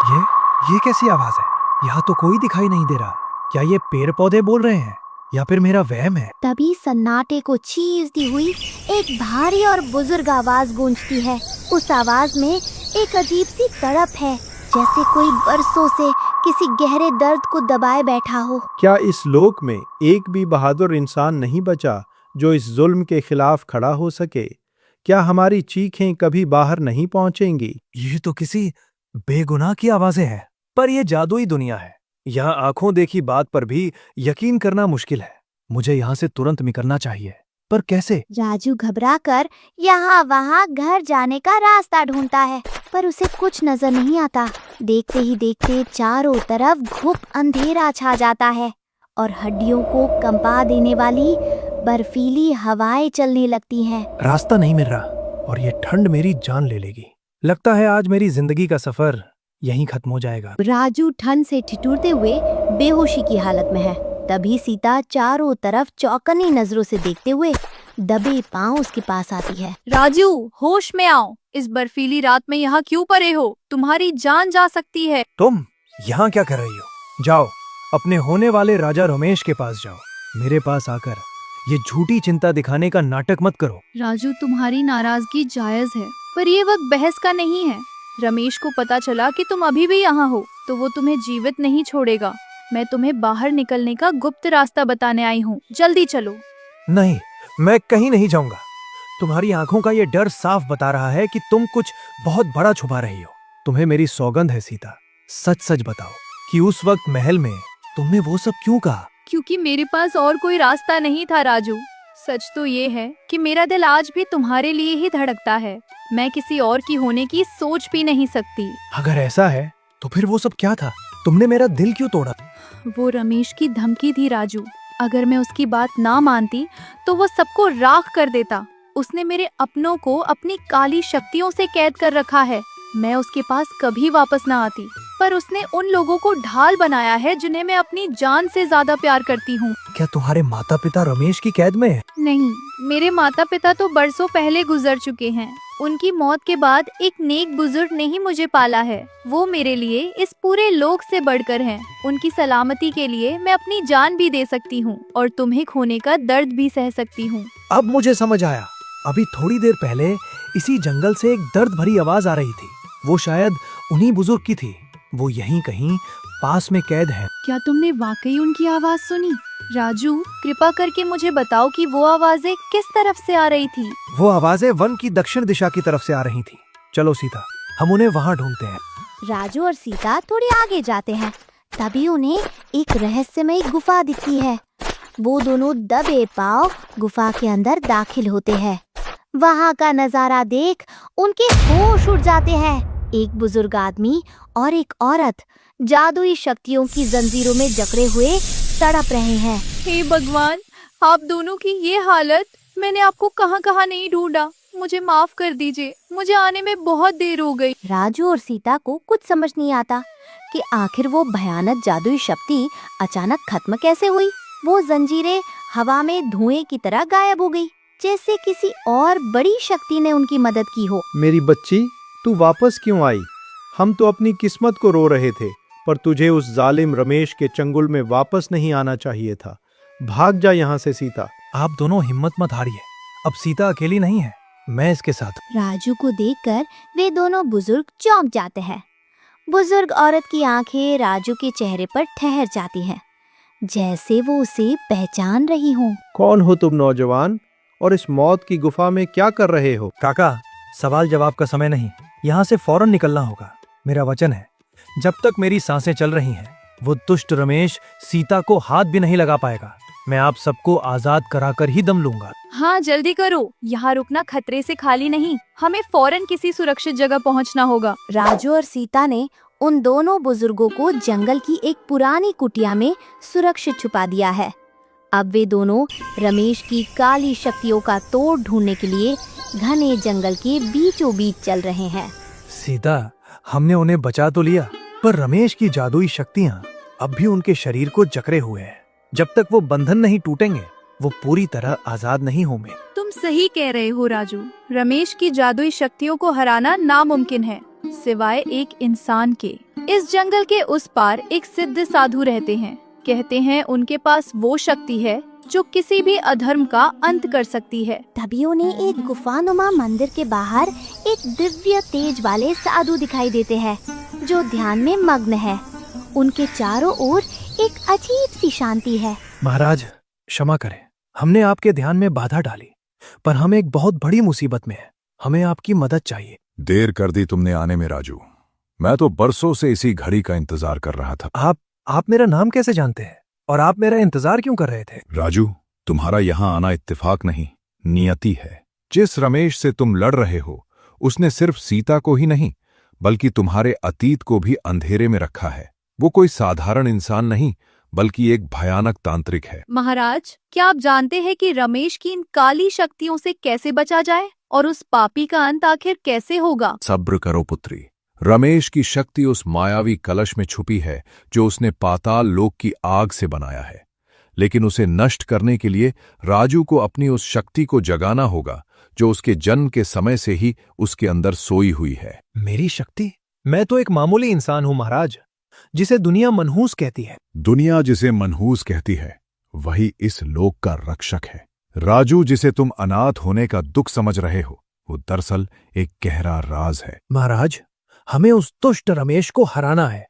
ये कैसी आवाज है? यहाँ तो कोई दिखाई नहीं दे रहा। क्या ये पेड़ पौधे बोल रहे हैं या फिर मेरा वहम है? तभी सन्नाटे को चीरती हुई एक भारी और बुजुर्ग आवाज गूंजती है। उस आवाज में एक अजीब सी तड़प है, जैसे कोई बरसों से किसी गहरे दर्द को दबाए बैठा हो। क्या इस लोक में एक भी बहादुर इंसान नहीं बचा जो इस जुल्म के खिलाफ खड़ा हो सके? क्या हमारी चीखें कभी बाहर नहीं पहुंचेंगी? ये तो किसी बेगुनाह की आवाजें हैं, पर यह जादुई दुनिया है। यहाँ आंखों देखी बात पर भी यकीन करना मुश्किल है। मुझे यहाँ से तुरंत निकलना चाहिए, पर कैसे? राजू घबराकर यहाँ वहाँ घर जाने का रास्ता ढूंढता है, पर उसे कुछ नजर नहीं आता। देखते ही देखते चारों तरफ घुप अंधेरा छा जाता है और हड्डियों को कंपा देने वाली बर्फीली हवाएं चलने लगती हैं। रास्ता नहीं मिल रहा और ये ठंड मेरी जान ले लेगी। लगता है आज मेरी जिंदगी का सफर यहीं खत्म हो जाएगा। राजू ठंड से ठिठुरते हुए बेहोशी की हालत में है। तभी सीता चारों तरफ चौकन्नी नजरों से देखते हुए दबे पांव उसके पास आती है। राजू, होश में आओ। इस बर्फीली रात में यहाँ क्यों पड़े हो? तुम्हारी जान जा सकती है। तुम यहाँ क्या कर रही हो? जाओ, अपने होने वाले राजा रमेश के पास जाओ। मेरे पास आकर ये झूठी चिंता दिखाने का नाटक मत करो। राजू, तुम्हारी नाराजगी जायज है, पर ये वक्त बहस का नहीं है। रमेश को पता चला कि तुम अभी भी यहाँ हो तो वो तुम्हें जीवित नहीं छोड़ेगा। मैं तुम्हें बाहर निकलने का गुप्त रास्ता बताने आई हूँ। जल्दी चलो। नहीं, मैं कहीं नहीं जाऊंगा। तुम्हारी आंखों का ये डर साफ बता रहा है कि तुम कुछ बहुत बड़ा छुपा रही हो। तुम्हें मेरी सौगंध है सीता, सच सच बताओ कि उस वक्त महल में तुमने वो सब क्यों कहा? क्योंकि मेरे पास और कोई रास्ता नहीं था राजू। सच तो ये है कि मेरा दिल आज भी तुम्हारे लिए ही धड़कता है। मैं किसी और की होने की सोच भी नहीं सकती। अगर ऐसा है तो फिर वो सब क्या था? तुमने मेरा दिल क्यों तोड़ा? वो रमेश की धमकी थी राजू। अगर मैं उसकी बात ना मानती तो वो सबको राख कर देता। उसने मेरे अपनों को अपनी काली शक्तियों से कैद कर रखा है। मैं उसके पास कभी वापस ना आती, पर उसने उन लोगों को ढाल बनाया है जिन्हें मैं अपनी जान से ज्यादा प्यार करती हूँ। क्या तुम्हारे माता पिता रमेश की कैद में है? नहीं, मेरे माता पिता तो बरसों पहले गुजर चुके हैं। उनकी मौत के बाद एक नेक बुजुर्ग ने ही मुझे पाला है। वो मेरे लिए इस पूरे लोक से बढ़कर हैं। उनकी सलामती के लिए मैं अपनी जान भी दे सकती हूँ और तुम्हें खोने का दर्द भी सह सकती हूँ। अब मुझे समझ आया। अभी थोड़ी देर पहले इसी जंगल से एक दर्द भरी आवाज आ रही थी। वो शायद उन्हीं बुजुर्ग की थी। वो यहीं कहीं पास में कैद है। क्या तुमने वाकई उनकी आवाज सुनी? राजू, कृपा करके मुझे बताओ कि वो आवाजें किस तरफ से आ रही थी? वो आवाजें वन की दक्षिण दिशा की तरफ से आ रही थी। चलो सीता, हम उन्हें वहाँ ढूंढते हैं। राजू और सीता थोड़े आगे जाते हैं। तभी उन्हें एक रहस्यमयी गुफा दिखती है। वो दोनों दबे पांव गुफा के अंदर दाखिल होते हैं। वहाँ का नजारा देख उनके होश उड़ जाते हैं। एक बुजुर्ग आदमी और एक औरत जादुई शक्तियों की जंजीरों में जकड़े हुए तड़प रहे हैं। हे भगवान, आप दोनों की ये हालत! मैंने आपको कहाँ कहाँ नहीं ढूंढा। मुझे माफ कर दीजिए, मुझे आने में बहुत देर हो गई। राजू और सीता को कुछ समझ नहीं आता कि आखिर वो भयानक जादुई शक्ति अचानक खत्म कैसे हुई। वो जंजीरें हवा में धुएं की तरह गायब हो गई, जैसे किसी और बड़ी शक्ति ने उनकी मदद की हो। मेरी बच्ची, तू वापस क्यों आई? हम तो अपनी किस्मत को रो रहे थे, पर तुझे उस जालिम रमेश के चंगुल में वापस नहीं आना चाहिए था। भाग जा यहाँ से सीता। आप दोनों हिम्मत मत हारिए। अब सीता अकेली नहीं है, मैं इसके साथ। राजू को देखकर वे दोनों बुजुर्ग चौंक जाते हैं। बुजुर्ग औरत की आंखें राजू के चेहरे पर ठहर जाती हैं, जैसे वो उसे पहचान रही हों। कौन हो तुम नौजवान, और इस मौत की गुफा में क्या कर रहे हो? काका, सवाल जवाब का समय नहीं। यहाँ से फौरन निकलना होगा। मेरा वचन है, जब तक मेरी सांसें चल रही हैं, वो दुष्ट रमेश सीता को हाथ भी नहीं लगा पाएगा। मैं आप सबको आजाद कराकर ही दम लूंगा। हाँ, जल्दी करो। यहाँ रुकना खतरे से खाली नहीं। हमें फौरन किसी सुरक्षित जगह पहुँचना होगा। राजू और सीता ने उन दोनों बुजुर्गों को जंगल की एक पुरानी कुटिया में सुरक्षित छुपा दिया है। अब वे दोनों रमेश की काली शक्तियों का तोड़ ढूंढने के लिए घने जंगल के बीचों बीच चल रहे हैं। सीता, हमने उन्हें बचा तो लिया, पर रमेश की जादुई शक्तियाँ अब भी उनके शरीर को जकड़े हुए हैं। जब तक वो बंधन नहीं टूटेंगे, वो पूरी तरह आजाद नहीं होंगे। तुम सही कह रहे हो राजू। रमेश की जादुई शक्तियों को हराना नामुमकिन है, सिवाय एक इंसान के। इस जंगल के उस पार एक सिद्ध साधु रहते हैं। कहते हैं उनके पास वो शक्ति है जो किसी भी अधर्म का अंत कर सकती है। तभी उन्हें एक गुफानुमा मंदिर के बाहर एक दिव्य तेज वाले साधु दिखाई देते हैं जो ध्यान में मग्न है। उनके चारों ओर एक अजीब सी शांति है। महाराज क्षमा करें, हमने आपके ध्यान में बाधा डाली, पर हम एक बहुत बड़ी मुसीबत में हैं। हमें आपकी मदद चाहिए। देर कर दी तुमने आने में राजू। मैं तो बरसों से इसी घड़ी का इंतजार कर रहा था। आप मेरा नाम कैसे जानते हैं और आप मेरा इंतजार क्यों कर रहे थे? राजू, तुम्हारा यहां आना इत्तेफाक नहीं, नियति है। जिस रमेश से तुम लड़ रहे हो उसने सिर्फ सीता को ही नहीं बल्कि तुम्हारे अतीत को भी अंधेरे में रखा है। वो कोई साधारण इंसान नहीं बल्कि एक भयानक तांत्रिक है। महाराज, क्या आप जानते हैं कि रमेश की इन काली शक्तियों से कैसे बचा जाए और उस पापी का अंत आखिर कैसे होगा? सब्र करो पुत्री। रमेश की शक्ति उस मायावी कलश में छुपी है जो उसने पाताल लोक की आग से बनाया है। लेकिन उसे नष्ट करने के लिए राजू को अपनी उस शक्ति को जगाना होगा जो उसके जन्म के समय से ही उसके अंदर सोई हुई है। मेरी शक्ति? मैं तो एक मामूली इंसान हूं महाराज, जिसे दुनिया मनहूस कहती है। दुनिया जिसे मनहूस कहती है वही इस लोक का रक्षक है। राजू, जिसे तुम अनाथ होने का दुख समझ रहे हो, वो दरअसल एक गहरा राज है। महाराज, हमें उस दुष्ट रमेश को हराना है।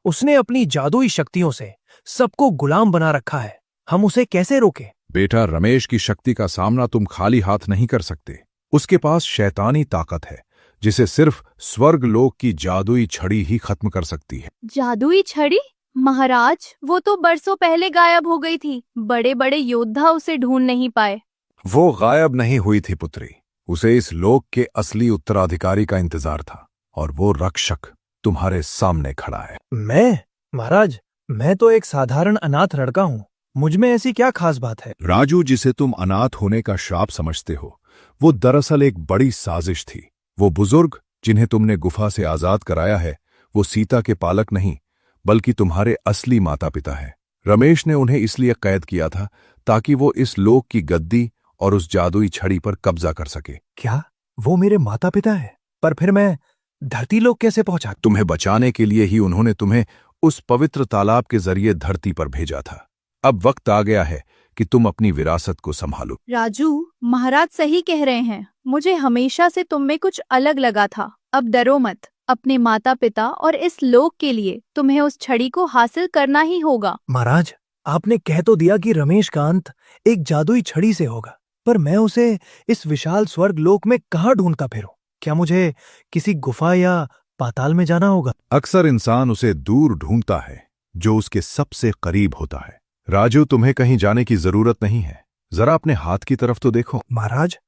उसने अपनी जादुई शक्तियों से सबको गुलाम बना रखा है। हम उसे कैसे रोकें? बेटा, रमेश की शक्ति का सामना तुम खाली हाथ नहीं कर सकते। उसके पास शैतानी ताकत है जिसे सिर्फ स्वर्ग लोक की जादुई छड़ी ही खत्म कर सकती है। जादुई छड़ी? महाराज, वो तो बरसों पहले गायब हो गई थी। बड़े बड़े योद्धा उसे ढूंढ नहीं पाए। वो गायब नहीं हुई थी पुत्री, उसे इस लोक के असली उत्तराधिकारी का इंतजार था और वो रक्षक तुम्हारे सामने खड़ा है। मैं? महाराज, मैं तो एक साधारण अनाथ लड़का हूं। मुझ में ऐसी क्या खास बात है? राजू, जिसे तुम अनाथ होने का श्राप समझते हो, वो दरअसल एक बड़ी साजिश थी। वो बुजुर्ग जिन्हें तुमने गुफा से आजाद कराया है, वो सीता के पालक नहीं बल्कि तुम्हारे असली माता पिता हैं। रमेश ने उन्हें इसलिए कैद किया था ताकि वो इस लोक की गद्दी और उस जादुई छड़ी पर कब्जा कर सके। क्या वो मेरे माता पिता हैं? पर फिर मैं धरती लोक कैसे पहुंचा? तुम्हें बचाने के लिए ही उन्होंने तुम्हें उस पवित्र तालाब के जरिए धरती पर भेजा था। अब वक्त आ गया है कि तुम अपनी विरासत को संभालो। राजू, महाराज सही कह रहे हैं। मुझे हमेशा से तुम में कुछ अलग लगा था। अब डरो मत। अपने माता पिता और इस लोक के लिए तुम्हें उस छड़ी को हासिल करना ही होगा। महाराज, आपने कह तो दिया कि रमेश का अंत एक जादुई छड़ी से होगा, पर मैं उसे इस विशाल स्वर्ग लोक में कहाँ ढूंढता फिरूं? क्या मुझे किसी गुफा या पाताल में जाना होगा? अक्सर इंसान उसे दूर ढूंढता है जो उसके सबसे करीब होता है। राजू, तुम्हें कहीं जाने की जरूरत नहीं है। जरा अपने हाथ की तरफ तो देखो। महाराज,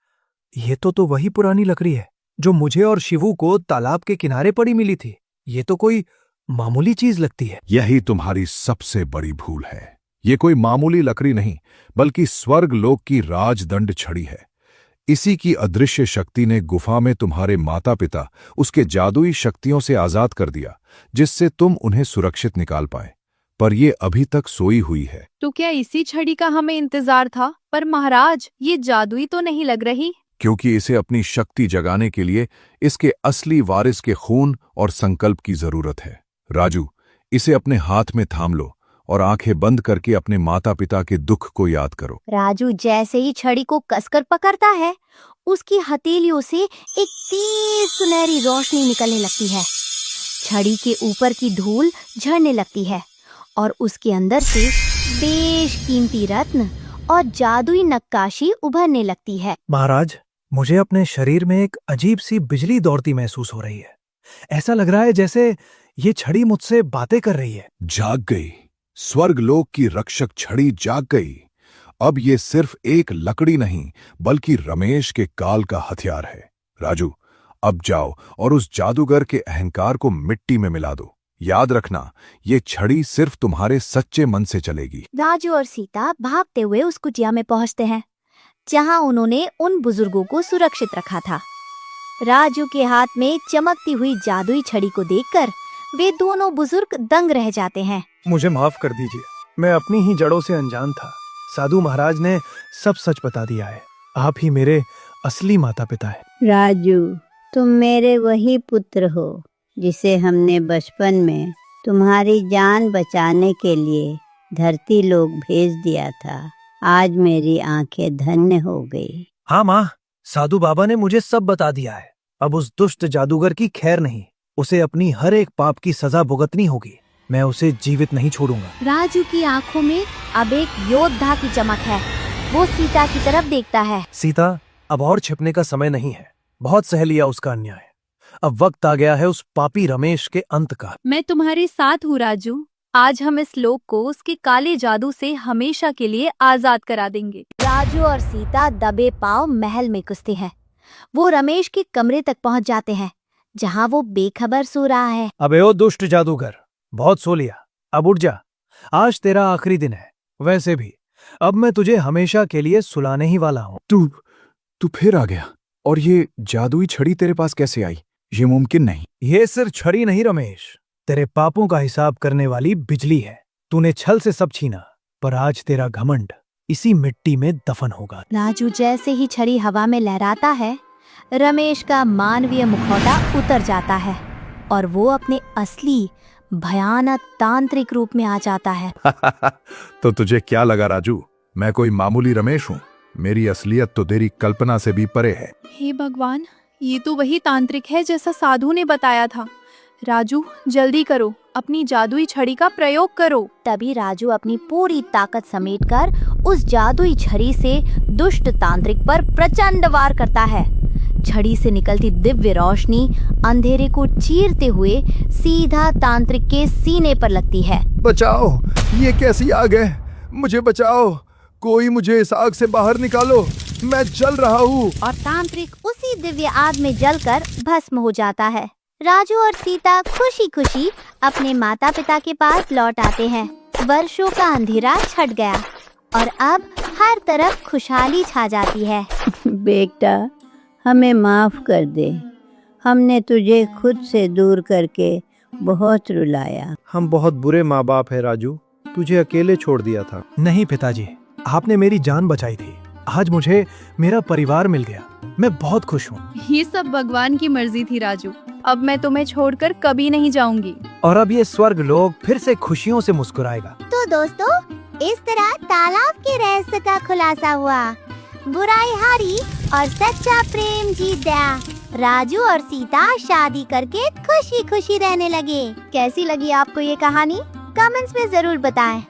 ये तो वही पुरानी लकड़ी है जो मुझे और शिवू को तालाब के किनारे पड़ी मिली थी। ये तो कोई मामूली चीज लगती है। यही तुम्हारी सबसे बड़ी भूल है। ये कोई मामूली लकड़ी नहीं बल्कि स्वर्ग लोक की राजदंड छड़ी है। इसी की अदृश्य शक्ति ने गुफा में तुम्हारे माता पिता उसके जादुई शक्तियों से आजाद कर दिया, जिससे तुम उन्हें सुरक्षित निकाल पाए। पर ये अभी तक सोई हुई है। तो क्या इसी छड़ी का हमें इंतजार था? पर महाराज, ये जादुई तो नहीं लग रही। क्योंकि इसे अपनी शक्ति जगाने के लिए इसके असली वारिस के खून और संकल्प की जरूरत है। राजू, इसे अपने हाथ में थाम लो और आंखें बंद करके अपने माता पिता के दुख को याद करो। राजू जैसे ही छड़ी को कसकर पकड़ता है, उसकी हथेलियों से एक तेज सुनहरी रोशनी निकलने लगती है। छड़ी के ऊपर की धूल झड़ने लगती है और उसके अंदर से बेशकीमती रत्न और जादुई नक्काशी उभरने लगती है। महाराज, मुझे अपने शरीर में एक अजीब सी बिजली दौड़ती महसूस हो रही है। ऐसा लग रहा है जैसे ये छड़ी मुझसे बातें कर रही है। जाग गई। स्वर्गलोक की रक्षक छड़ी जाग गई। अब ये सिर्फ एक लकड़ी नहीं बल्कि रमेश के काल का हथियार है। राजू, अब जाओ और उस जादूगर के अहंकार को मिट्टी में मिला दो। याद रखना, ये छड़ी सिर्फ तुम्हारे सच्चे मन से चलेगी। राजू और सीता भागते हुए उस कुटिया में पहुंचते हैं जहां उन्होंने उन बुजुर्गों को सुरक्षित रखा था। राजू के हाथ में चमकती हुई जादुई छड़ी को देखकर वे दोनों बुजुर्ग दंग रह जाते हैं। मुझे माफ कर दीजिए, मैं अपनी ही जड़ों से अनजान था। साधु महाराज ने सब सच बता दिया है। आप ही मेरे असली माता पिता हैं। राजू, तुम मेरे वही पुत्र हो जिसे हमने बचपन में तुम्हारी जान बचाने के लिए धरती लोक भेज दिया था। आज मेरी आंखें धन्य हो गई। हाँ माँ, साधु बाबा ने मुझे सब बता दिया है। अब उस दुष्ट जादूगर की खैर नहीं, उसे अपनी हर एक पाप की सजा भुगतनी होगी। मैं उसे जीवित नहीं छोड़ूंगा। राजू की आंखों में अब एक योद्धा की चमक है। वो सीता की तरफ देखता है। सीता, अब और छिपने का समय नहीं है। बहुत सह लिया उसका अन्याय। अब वक्त आ गया है उस पापी रमेश के अंत का। मैं तुम्हारे साथ हूँ राजू। आज हम इस लोक को उसके काले जादू से हमेशा के लिए आजाद करा देंगे। राजू और सीता दबे पांव महल में घुसते हैं। वो रमेश के कमरे तक पहुंच जाते हैं, जहां वो बेखबर सो रहा है। अबे ओ दुष्ट जादूगर, बहुत सो लिया, अब उठ जा। आज तेरा आखिरी दिन है। वैसे भी अब मैं तुझे हमेशा के लिए सुलाने ही वाला हूँ। तू फिर आ गया। और ये जादुई छड़ी तेरे पास कैसे आई? ये मुमकिन नहीं। ये सिर्फ छड़ी नहीं रमेश, तेरे पापों का हिसाब करने वाली बिजली है। तूने छल से सब छीना, पर आज तेरा घमंड इसी मिट्टी में दफन होगा। राजू जैसे ही छड़ी हवा में लहराता है, रमेश का मानवीय मुखौटा उतर जाता है और वो अपने असली भयानक तांत्रिक रूप में आ जाता है। तो तुझे क्या लगा राजू, मैं कोई मामूली रमेश हूँ? मेरी असलियत तो तेरी कल्पना से भी परे है। हे भगवान, ये तो वही तांत्रिक है जैसा साधु ने बताया था। राजू, जल्दी करो, अपनी जादुई छड़ी का प्रयोग करो। तभी राजू अपनी पूरी ताकत समेटकर उस जादुई छड़ी से दुष्ट तांत्रिक पर प्रचंड वार करता है। छड़ी से निकलती दिव्य रोशनी अंधेरे को चीरते हुए सीधा तांत्रिक के सीने पर लगती है। बचाओ, ये कैसी आग है? मुझे बचाओ, कोई मुझे इस आग से बाहर निकालो, मैं जल रहा हूँ। और तांत्रिक उसी दिव्य आग में जलकर भस्म हो जाता है। राजू और सीता खुशी खुशी अपने माता पिता के पास लौट आते हैं। वर्षों का अंधेरा छट गया और अब हर तरफ खुशहाली छा जाती है। बेटा, हमें माफ कर दे। हमने तुझे खुद से दूर करके बहुत रुलाया। हम बहुत बुरे माँ बाप है राजू, तुझे अकेले छोड़ दिया था। नहीं पिताजी, आपने मेरी जान बचाई थी। आज मुझे मेरा परिवार मिल गया। मैं बहुत खुश हूँ। ये सब भगवान की मर्जी थी राजू। अब मैं तुम्हें छोड़कर कभी नहीं जाऊंगी। और अब ये स्वर्ग लोक फिर से खुशियों से मुस्कुराएगा। तो दोस्तों, इस तरह तालाब के रहस्य का खुलासा हुआ। बुराई हारी और सच्चा प्रेम जीत गया। राजू और सीता शादी करके खुशी खुशी रहने लगे। कैसी लगी आपको ये कहानी? कमेंट्स में जरूर बताएं।